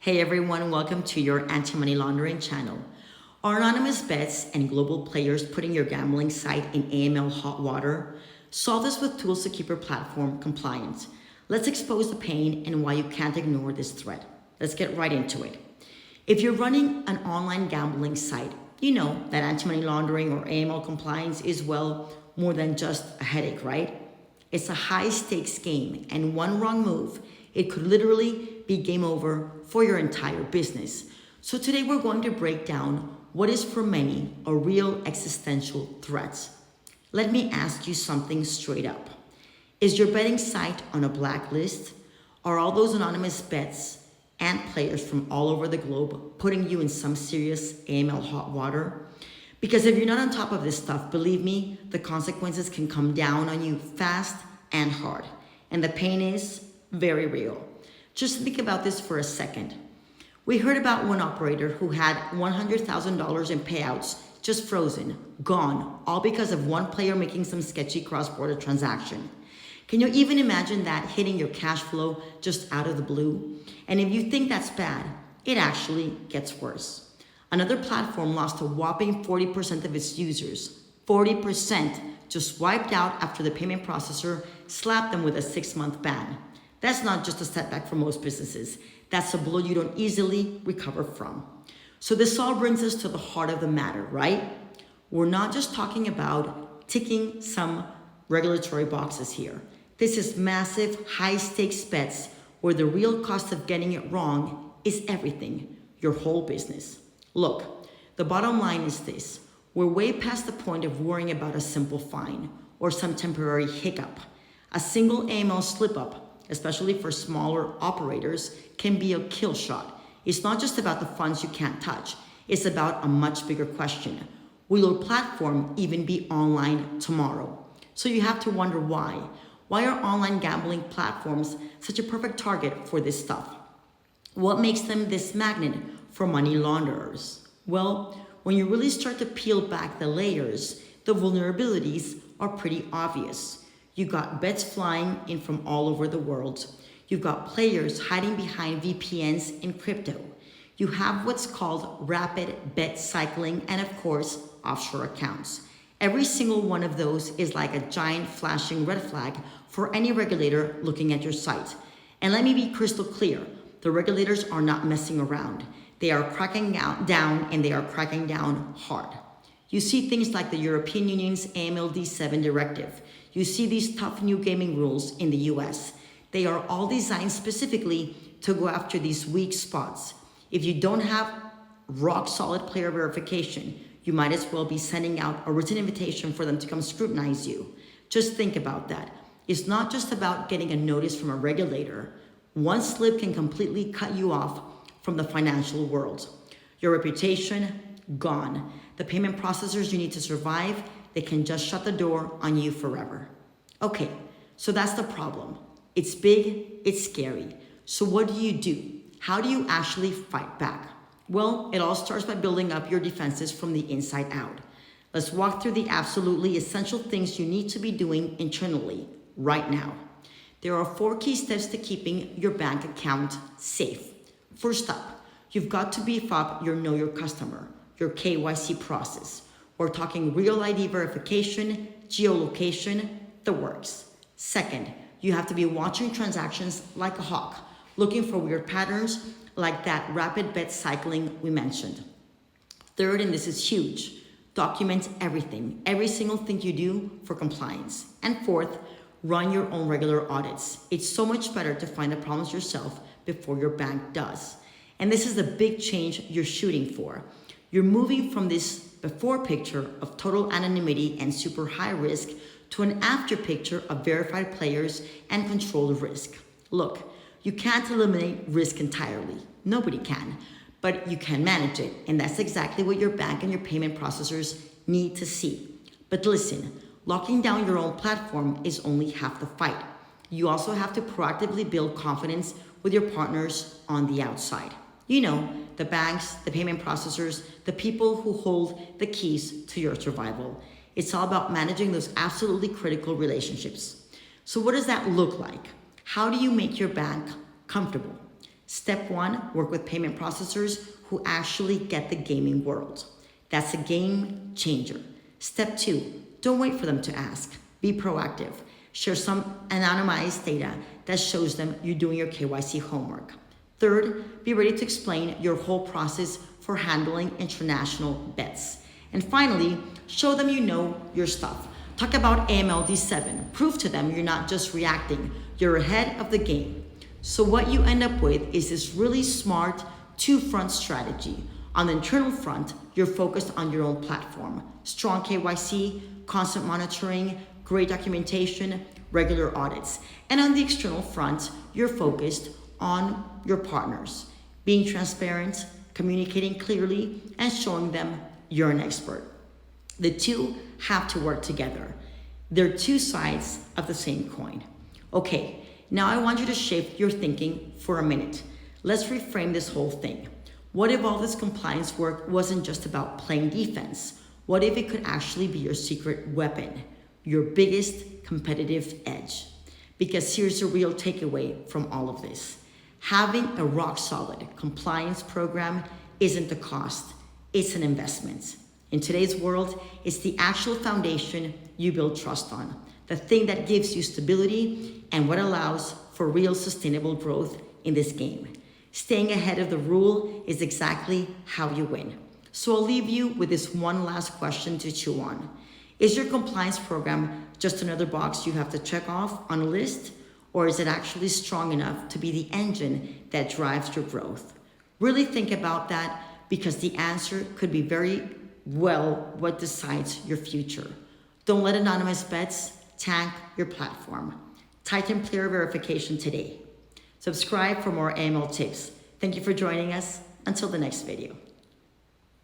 Hey everyone, welcome to your anti-money laundering channel. Are anonymous bets and global players putting your gambling site in AML hot water? Solve this with tools to keep your platform compliant. Let's expose the pain and why you can't ignore this threat. Let's get right into it. If you're running an online gambling site, you know that anti-money laundering or AML compliance is, well, more than just a headache, right? It's a high-stakes game, and one wrong move, it could literally be game over for your entire business. So today we're going to break down what is for many a real existential threat. Let me ask you something straight up. Is your betting site on a blacklist? Are all those anonymous bets and players from all over the globe putting you in some serious AML hot water? Because if you're not on top of this stuff, believe me, the consequences can come down on you fast and hard. And the pain is very real. Just think about this for a second. We heard about one operator who had $100,000 in payouts just frozen, gone, all because of one player making some sketchy cross-border transaction. Can you even imagine that hitting your cash flow just out of the blue? And if you think that's bad, it actually gets worse. Another platform lost a whopping 40% of its users. 40% just wiped out after the payment processor slapped them with a 6-month ban. That's not just a setback for most businesses. That's a blow you don't easily recover from. So this all brings us to the heart of the matter, right? We're not just talking about ticking some regulatory boxes here. This is massive, high-stakes bets where the real cost of getting it wrong is everything, your whole business. Look, the bottom line is this. We're way past the point of worrying about a simple fine or some temporary hiccup. A single AML slip-up, especially for smaller operators, can be a kill shot. It's not just about the funds you can't touch. It's about a much bigger question. Will your platform even be online tomorrow? So you have to wonder why. Why are online gambling platforms such a perfect target for this stuff? What makes them this magnet for money launderers? Well, when you really start to peel back the layers, the vulnerabilities are pretty obvious. You got bets flying in from all over the world. You've got players hiding behind VPNs in crypto. You have what's called rapid bet cycling and, of course, offshore accounts. Every single one of those is like a giant flashing red flag for any regulator looking at your site. And let me be crystal clear, the regulators are not messing around. They are cracking down, and they are cracking down hard. You see things like the European Union's AML-D7 directive. You see these tough new gaming rules in the US. They are all designed specifically to go after these weak spots. If you don't have rock solid player verification, you might as well be sending out a written invitation for them to come scrutinize you. Just think about that. It's not just about getting a notice from a regulator. One slip can completely cut you off from the financial world. Your reputation, gone. The payment processors you need to survive, they can just shut the door on you forever. Okay, so that's the problem. It's big, it's scary. So what do? How do you actually fight back? Well, it all starts by building up your defenses from the inside out. Let's walk through the absolutely essential things you need to be doing internally right now. There are 4 key steps to keeping your bank account safe. First up, you've got to beef up your Know Your Customer, your KYC process. We're talking real ID verification, geolocation, the works. Second, you have to be watching transactions like a hawk, looking for weird patterns like that rapid bet cycling we mentioned. Third, and this is huge, document everything, every single thing you do for compliance. And fourth, run your own regular audits. It's so much better to find the problems yourself before your bank does. And this is the big change you're shooting for. You're moving from this before picture of total anonymity and super high risk to an after picture of verified players and controlled risk. Look, you can't eliminate risk entirely. Nobody can, but you can manage it. And that's exactly what your bank and your payment processors need to see. But listen, locking down your own platform is only half the fight. You also have to proactively build confidence with your partners on the outside. You know, the banks, the payment processors, the people who hold the keys to your survival. It's all about managing those absolutely critical relationships. So what does that look like? How do you make your bank comfortable? Step 1, work with payment processors who actually get the gaming world. That's a game changer. Step 2, don't wait for them to ask. Be proactive. Share some anonymized data that shows them you're doing your KYC homework. Third, be ready to explain your whole process for handling international bets. And finally, show them you know your stuff. Talk about AML D7. Prove to them you're not just reacting, you're ahead of the game. So what you end up with is this really smart two-front strategy. On the internal front, you're focused on your own platform. Strong KYC, constant monitoring, great documentation, regular audits. And on the external front, you're focused on your partners, being transparent, communicating clearly, and showing them you're an expert. The two have to work together. They're two sides of the same coin. Okay, now I want you to shift your thinking for a minute. Let's reframe this whole thing. What if all this compliance work wasn't just about playing defense? What if it could actually be your secret weapon, your biggest competitive edge? Because here's the real takeaway from all of this. Having a rock-solid compliance program isn't a cost, it's an investment. In today's world, it's the actual foundation you build trust on, the thing that gives you stability and what allows for real sustainable growth in this game. Staying ahead of the rule is exactly how you win. So I'll leave you with this one last question to chew on. Is your compliance program just another box you have to check off on a list? Or is it actually strong enough to be the engine that drives your growth? Really think about that, because the answer could be very well what decides your future. Don't let anonymous bets tank your platform. Tighten player verification today. Subscribe for more AML tips. Thank you for joining us. Until the next video.